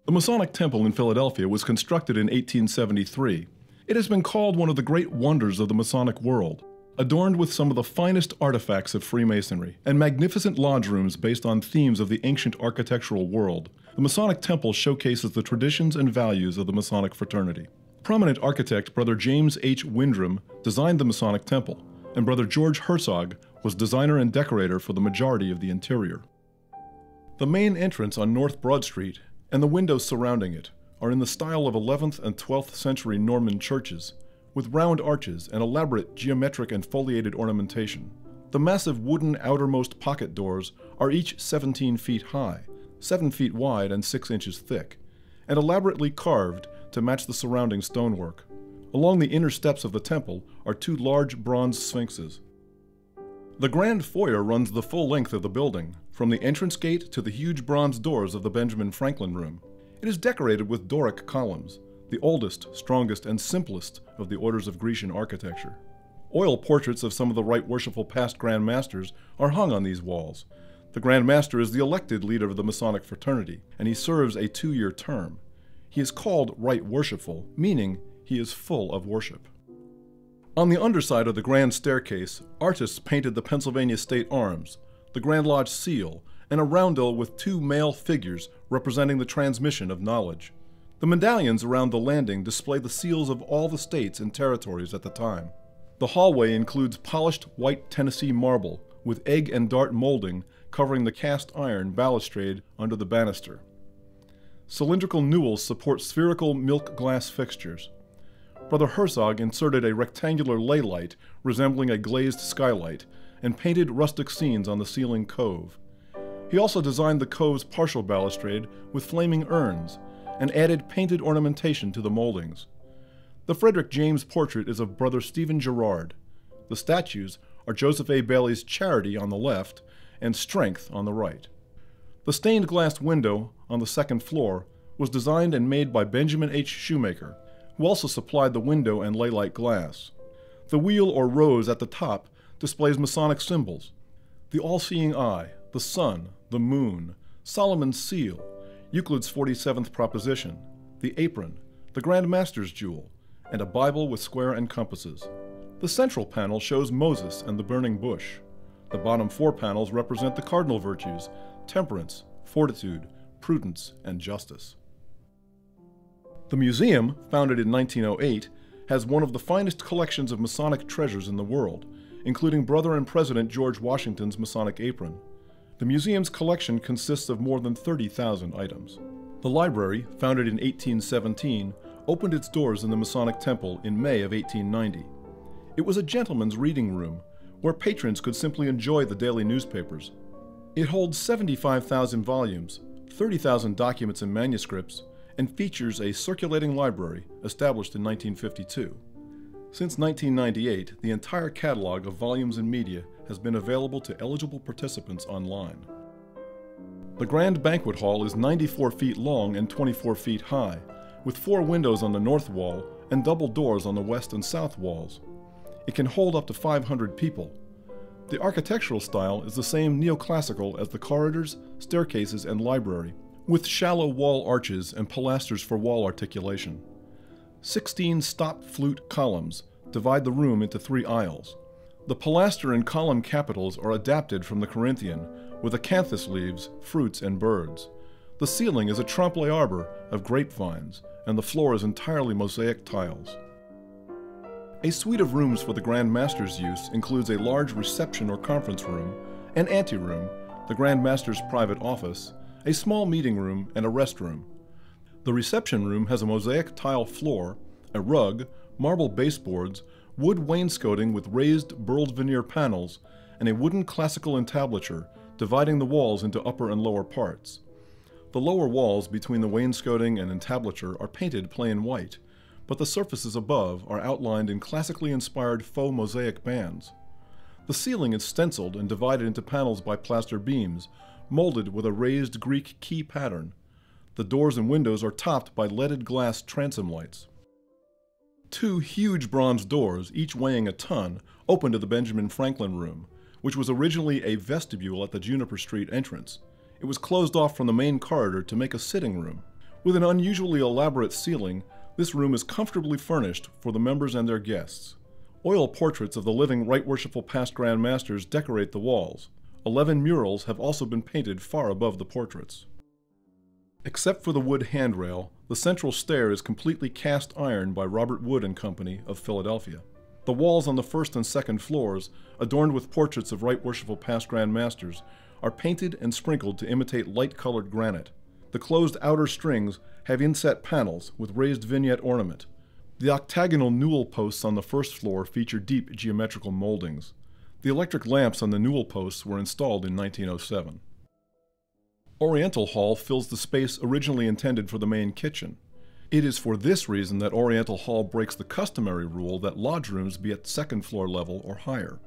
The Masonic Temple in Philadelphia was constructed in 1873. It has been called one of the great wonders of the Masonic world, adorned with some of the finest artifacts of Freemasonry and magnificent lodge rooms based on themes of the ancient architectural world. The Masonic Temple showcases the traditions and values of the Masonic fraternity. Prominent architect Brother James H. Windrum designed the Masonic Temple, and Brother George Herzog was designer and decorator for the majority of the interior. The main entrance on North Broad Street and the windows surrounding it are in the style of 11th and 12th century Norman churches, with round arches and elaborate geometric and foliated ornamentation. The massive wooden outermost pocket doors are each 17 feet high, 7 feet wide and 6 inches thick, and elaborately carved to match the surrounding stonework. Along the inner steps of the temple are 2 large bronze sphinxes. The grand foyer runs the full length of the building, from the entrance gate to the huge bronze doors of the Benjamin Franklin Room. It is decorated with Doric columns, the oldest, strongest, and simplest of the orders of Grecian architecture. Oil portraits of some of the Right Worshipful past Grand Masters are hung on these walls. The Grand Master is the elected leader of the Masonic fraternity, and he serves a 2-year term. He is called Right Worshipful, meaning he is full of worship. On the underside of the grand staircase, artists painted the Pennsylvania State Arms, the Grand Lodge seal, and a roundel with 2 male figures representing the transmission of knowledge. The medallions around the landing display the seals of all the states and territories at the time. The hallway includes polished white Tennessee marble with egg and dart molding covering the cast iron balustrade under the banister. Cylindrical newels support spherical milk glass fixtures. Brother Herzog inserted a rectangular ley light resembling a glazed skylight and painted rustic scenes on the ceiling cove. He also designed the cove's partial balustrade with flaming urns and added painted ornamentation to the moldings. The Frederick James portrait is of Brother Stephen Girard. The statues are Joseph A. Bailey's Charity on the left and Strength on the right. The stained glass window on the second floor was designed and made by Benjamin H. Shoemaker, who also supplied the window and ley-light glass. The wheel or rose at the top displays Masonic symbols: the all-seeing eye, the sun, the moon, Solomon's seal, Euclid's 47th proposition, the apron, the Grand Master's jewel, and a Bible with square and compasses. The central panel shows Moses and the burning bush. The bottom 4 panels represent the cardinal virtues: temperance, fortitude, prudence, and justice. The museum, founded in 1908, has one of the finest collections of Masonic treasures in the world, including Brother and President George Washington's Masonic apron. The museum's collection consists of more than 30,000 items. The library, founded in 1817, opened its doors in the Masonic Temple in May of 1890. It was a gentleman's reading room, where patrons could simply enjoy the daily newspapers. It holds 75,000 volumes, 30,000 documents and manuscripts, and features a circulating library established in 1952. Since 1998, the entire catalog of volumes and media has been available to eligible participants online. The Grand Banquet Hall is 94 feet long and 24 feet high, with 4 windows on the north wall and double doors on the west and south walls. It can hold up to 500 people. The architectural style is the same neoclassical as the corridors, staircases, and library, with shallow wall arches and pilasters for wall articulation. 16 stop flute columns divide the room into 3 aisles. The pilaster and column capitals are adapted from the Corinthian, with acanthus leaves, fruits, and birds. The ceiling is a trompe-l'oeil arbor of grapevines, and the floor is entirely mosaic tiles. A suite of rooms for the Grand Master's use includes a large reception or conference room, an anteroom, the Grand Master's private office, a small meeting room, and a restroom. The reception room has a mosaic tile floor, a rug, marble baseboards, wood wainscoting with raised burled veneer panels, and a wooden classical entablature dividing the walls into upper and lower parts. The lower walls between the wainscoting and entablature are painted plain white, but the surfaces above are outlined in classically inspired faux mosaic bands. The ceiling is stenciled and divided into panels by plaster beams, molded with a raised Greek key pattern. The doors and windows are topped by leaded glass transom lights. 2 huge bronze doors, each weighing a ton, open to the Benjamin Franklin Room, which was originally a vestibule at the Juniper Street entrance. It was closed off from the main corridor to make a sitting room. With an unusually elaborate ceiling, this room is comfortably furnished for the members and their guests. Oil portraits of the living Right Worshipful Past Grand Masters decorate the walls. 11 murals have also been painted far above the portraits. Except for the wood handrail, the central stair is completely cast iron by Robert Wood & Company of Philadelphia. The walls on the first and second floors, adorned with portraits of Right Worshipful Past Grand Masters, are painted and sprinkled to imitate light-colored granite. The closed outer strings have inset panels with raised vignette ornament. The octagonal newel posts on the first floor feature deep geometrical moldings. The electric lamps on the newel posts were installed in 1907. Oriental Hall fills the space originally intended for the main kitchen. It is for this reason that Oriental Hall breaks the customary rule that lodge rooms be at second floor level or higher.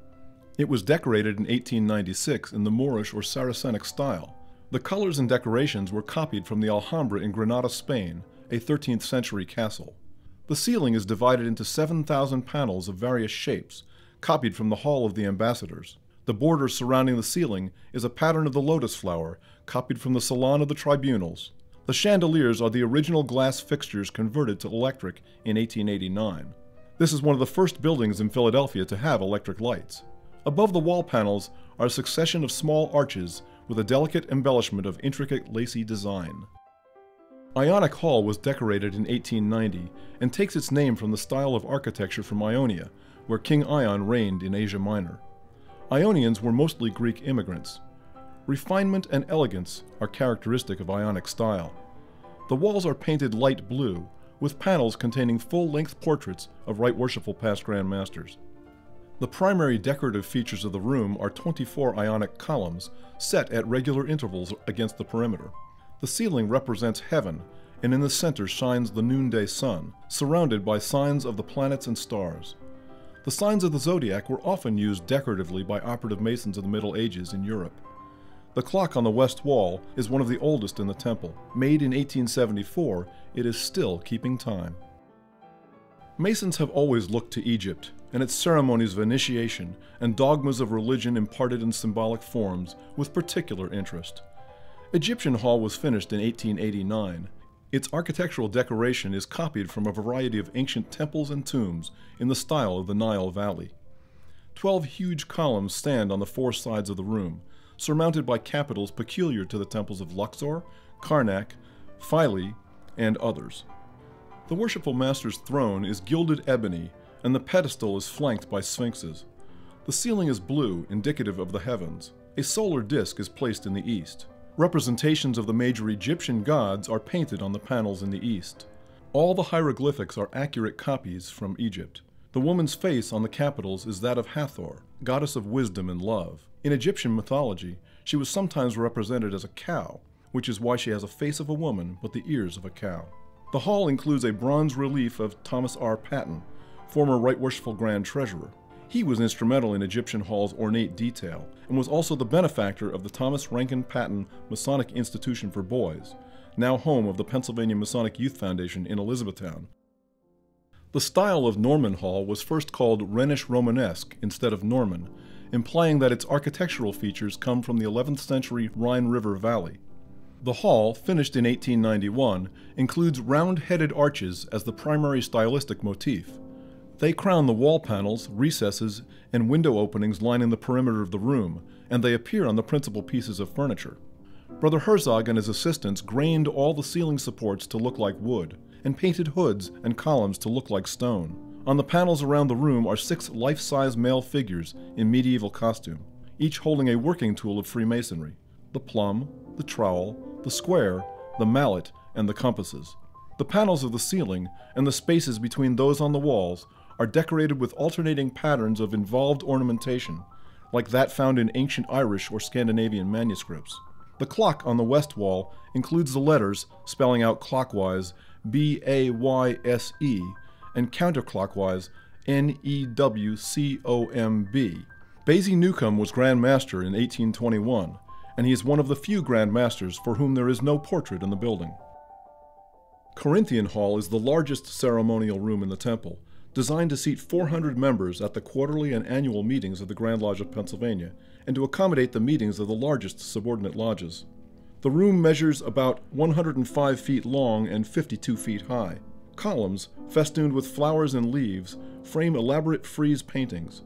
It was decorated in 1896 in the Moorish or Saracenic style. The colors and decorations were copied from the Alhambra in Granada, Spain, a 13th century castle. The ceiling is divided into 7,000 panels of various shapes, copied from the Hall of the Ambassadors. The border surrounding the ceiling is a pattern of the lotus flower, copied from the Salon of the Tribunals. The chandeliers are the original glass fixtures converted to electric in 1889. This is one of the first buildings in Philadelphia to have electric lights. Above the wall panels are a succession of small arches with a delicate embellishment of intricate lacy design. Ionic Hall was decorated in 1890 and takes its name from the style of architecture from Ionia, where King Ion reigned in Asia Minor. Ionians were mostly Greek immigrants. Refinement and elegance are characteristic of Ionic style. The walls are painted light blue, with panels containing full-length portraits of Right Worshipful Past Grand Masters. The primary decorative features of the room are 24 Ionic columns set at regular intervals against the perimeter. The ceiling represents heaven, and in the center shines the noonday sun, surrounded by signs of the planets and stars. The signs of the zodiac were often used decoratively by operative masons of the Middle Ages in Europe. The clock on the west wall is one of the oldest in the temple. Made in 1874, it is still keeping time. Masons have always looked to Egypt and its ceremonies of initiation and dogmas of religion imparted in symbolic forms with particular interest. Egyptian Hall was finished in 1889. Its architectural decoration is copied from a variety of ancient temples and tombs in the style of the Nile Valley. 12 huge columns stand on the four sides of the room, surmounted by capitals peculiar to the temples of Luxor, Karnak, Philae, and others. The Worshipful Master's throne is gilded ebony, and the pedestal is flanked by sphinxes. The ceiling is blue, indicative of the heavens. A solar disk is placed in the east. Representations of the major Egyptian gods are painted on the panels in the east. All the hieroglyphics are accurate copies from Egypt. The woman's face on the capitals is that of Hathor, goddess of wisdom and love. In Egyptian mythology, she was sometimes represented as a cow, which is why she has a face of a woman but the ears of a cow. The hall includes a bronze relief of Thomas R. Patton, former Right Worshipful Grand Treasurer. He was instrumental in Egyptian Hall's ornate detail, and was also the benefactor of the Thomas Rankin Patton Masonic Institution for Boys, now home of the Pennsylvania Masonic Youth Foundation in Elizabethtown. The style of Norman Hall was first called Rhenish Romanesque instead of Norman, implying that its architectural features come from the 11th century Rhine River Valley. The hall, finished in 1891, includes round-headed arches as the primary stylistic motif. They crown the wall panels, recesses, and window openings lining the perimeter of the room, and they appear on the principal pieces of furniture. Brother Herzog and his assistants grained all the ceiling supports to look like wood, and painted hoods and columns to look like stone. On the panels around the room are 6 life-size male figures in medieval costume, each holding a working tool of Freemasonry: the plumb, the trowel, the square, the mallet, and the compasses. The panels of the ceiling, and the spaces between those on the walls, are decorated with alternating patterns of involved ornamentation, like that found in ancient Irish or Scandinavian manuscripts. The clock on the west wall includes the letters spelling out clockwise B-A-Y-S-E and counterclockwise N-E-W-C-O-M-B. Basie Newcomb was Grand Master in 1821, and he is one of the few Grand Masters for whom there is no portrait in the building. Corinthian Hall is the largest ceremonial room in the temple, designed to seat 400 members at the quarterly and annual meetings of the Grand Lodge of Pennsylvania, and to accommodate the meetings of the largest subordinate lodges. The room measures about 105 feet long and 52 feet high. Columns, festooned with flowers and leaves, frame elaborate frieze paintings.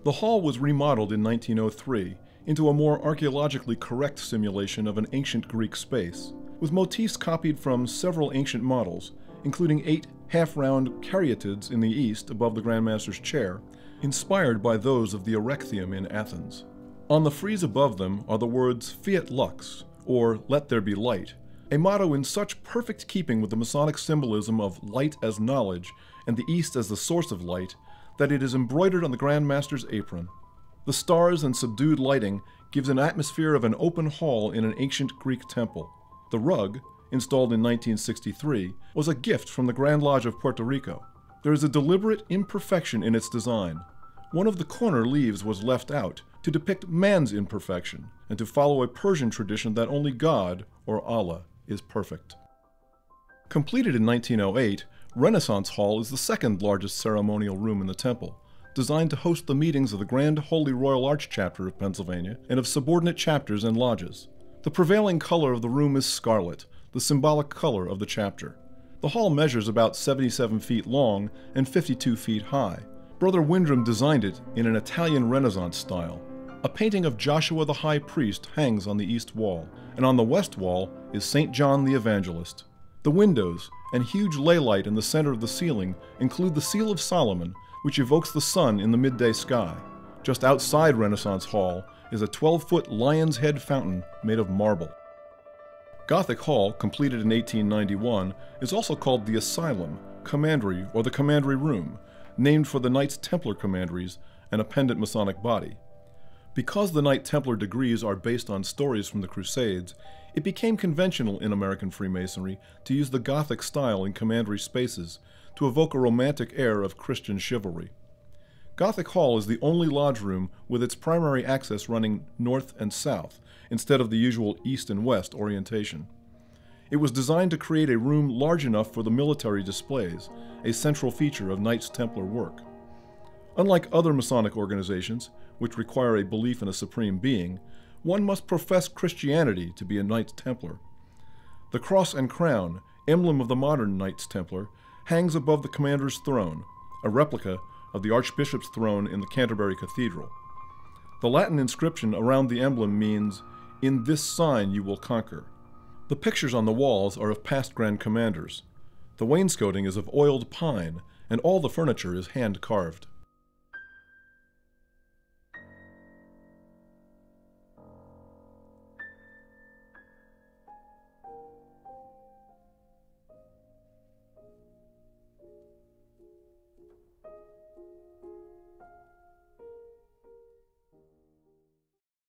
The hall was remodeled in 1903 into a more archaeologically correct simulation of an ancient Greek space, with motifs copied from several ancient models, including 8 half-round caryatids in the east above the Grand Master's chair, inspired by those of the Erechtheum in Athens. On the frieze above them are the words Fiat Lux, or Let There Be Light, a motto in such perfect keeping with the Masonic symbolism of light as knowledge and the East as the source of light that it is embroidered on the Grand Master's apron. The stars and subdued lighting gives an atmosphere of an open hall in an ancient Greek temple. The rug, installed in 1963, was a gift from the Grand Lodge of Puerto Rico. There is a deliberate imperfection in its design. One of the corner leaves was left out to depict man's imperfection and to follow a Persian tradition that only God, or Allah, is perfect. Completed in 1908, Renaissance Hall is the second largest ceremonial room in the temple, designed to host the meetings of the Grand Holy Royal Arch Chapter of Pennsylvania and of subordinate chapters and lodges. The prevailing color of the room is scarlet, the symbolic color of the chapter. The hall measures about 77 feet long and 52 feet high. Brother Windram designed it in an Italian Renaissance style. A painting of Joshua the High Priest hangs on the east wall, and on the west wall is St. John the Evangelist. The windows and huge ley light in the center of the ceiling include the Seal of Solomon, which evokes the sun in the midday sky. Just outside Renaissance Hall is a 12-foot lion's head fountain made of marble. Gothic Hall, completed in 1891, is also called the Asylum, Commandery, or the Commandery Room, named for the Knights Templar Commanderies, an appendant Masonic body. Because the Knight Templar degrees are based on stories from the Crusades, it became conventional in American Freemasonry to use the Gothic style in commandery spaces to evoke a romantic air of Christian chivalry. Gothic Hall is the only lodge room with its primary access running north and south, instead of the usual east and west orientation. It was designed to create a room large enough for the military displays, a central feature of Knights Templar work. Unlike other Masonic organizations, which require a belief in a supreme being, one must profess Christianity to be a Knights Templar. The cross and crown, emblem of the modern Knights Templar, hangs above the commander's throne, a replica of the Archbishop's throne in the Canterbury Cathedral. The Latin inscription around the emblem means, "In this sign you will conquer." The pictures on the walls are of past Grand Commanders. The wainscoting is of oiled pine, and all the furniture is hand-carved.